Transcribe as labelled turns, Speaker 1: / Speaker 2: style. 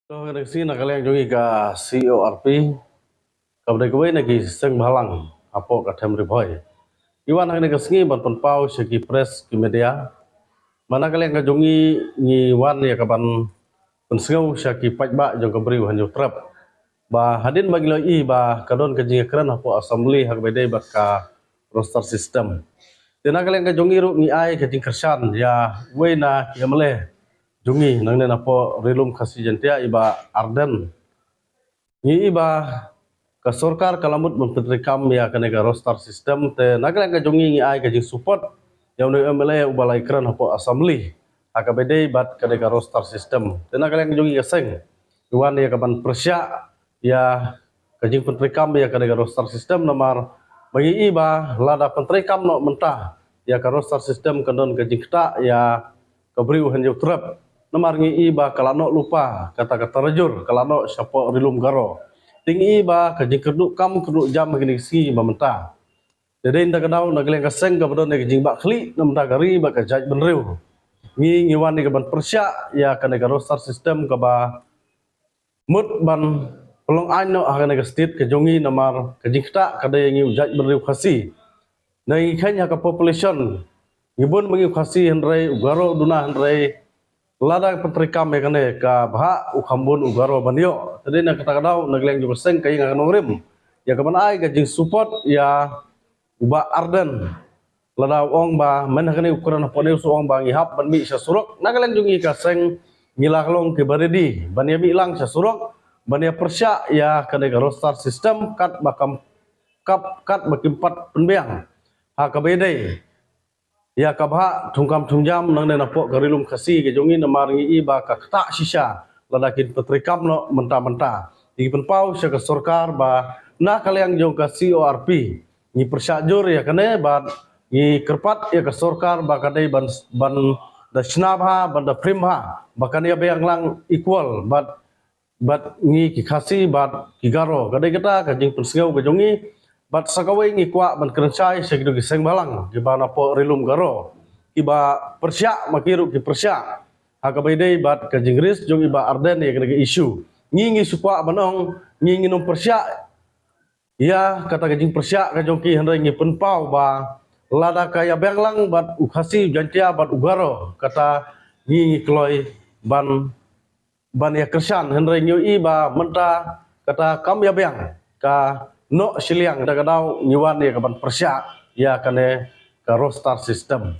Speaker 1: So redaksi nak kalian jogi ka CORP kabdai kawai nagi seng balang apo ka them riboy. Iwan nak nagi sengi ban penpau segi press ki media. Mana kalian ka jongi ni wan ya kaban pensengau syaki pajba jong kabri wan jo trap. Ba hadin bagi lo i ba kadon ka jinga kran apo assembly hak bedai bat ka roster system. Tena kalian ka jongi ru ni ai ka jing kersan ya wena ya meleh jungi nang nen apo rilum khasi jentia iba arden ni iba ka sorkar kalamut mempetrikam ya ka nega roster system te nagala ka jongi ni ai ka jing support yang no MLA ubalai kran apo assembly akabede bat ka nega roster system te nagala ka jongi ka seng tuan ya ka ban persya ya ka jing petrikam ya ka nega roster system nomor bagi iba lada petrikam no mentah ya ka roster system kandon ka jing kta ya kabri uhan jo trap nomor ngi iba kalano lupa kata-kata rejur kalano syapo rilum garo tinggi iba kajing keduk kam keduk jam gini si mamenta jadi inda kadau nageleng kaseng ka badon kajing bak khli namda gari ba kajaj benriu ngi ngiwan ni kaban persya ya kana ka roster system ka ba mut ban pelong ano ha kana ka state ka jongi nomor kajing kta kada ngi ujaj benriu khasi nai khanya ka population ngibun mengi khasi hendrai ugaro duna hendrai lada petrikam ya kane ka bha ukhambun ugaro banyo tadi nak kata kadau nagleng jo seng kai ngak nongrim ya kaman ai ka jing support ya uba arden lada ong ba men kane ukuran pone su ong ba ngihap ban mi sa surok nagleng jungi ka seng ngilak long ke baredi ban ya mi lang sa surok ban ya persya ya kane ka roster system kat bakam kat bakimpat penbiang ha ka bedai ya kabha thungkam thungjam nang ne napok garilum khasi ke jongi namar ngi iba ka kta sisa ladakin petrikam no menta-menta di penpau sya ka sorkar ba na kaliang jong ka CORP ngi persyajur ya kane ba ngi kerpat ya ka sorkar ba kadai ban da snabha ban da primha ba kan ya bayang lang equal bat ngi ki khasi bat ki garo kadai kita ka jing persengau ka jongi bat sakawai ngi kwa ban kerencai segidu giseng balang ki bana po rilum garo iba persya makiru ki persya hakabaidai bat ka jingris jong iba arden ya kena isu ngi supwa banong ngi nom persya ya kata ka jing persya ka jong ki handai ngi penpau ba lada kaya benglang bat ukhasi jantia bat ugaro kata ngi kloi ban ya kersan handai ngi iba menta kata kam ya beng ka no siliang da kadau nyiwan ya kaban persya ya kane ka roster system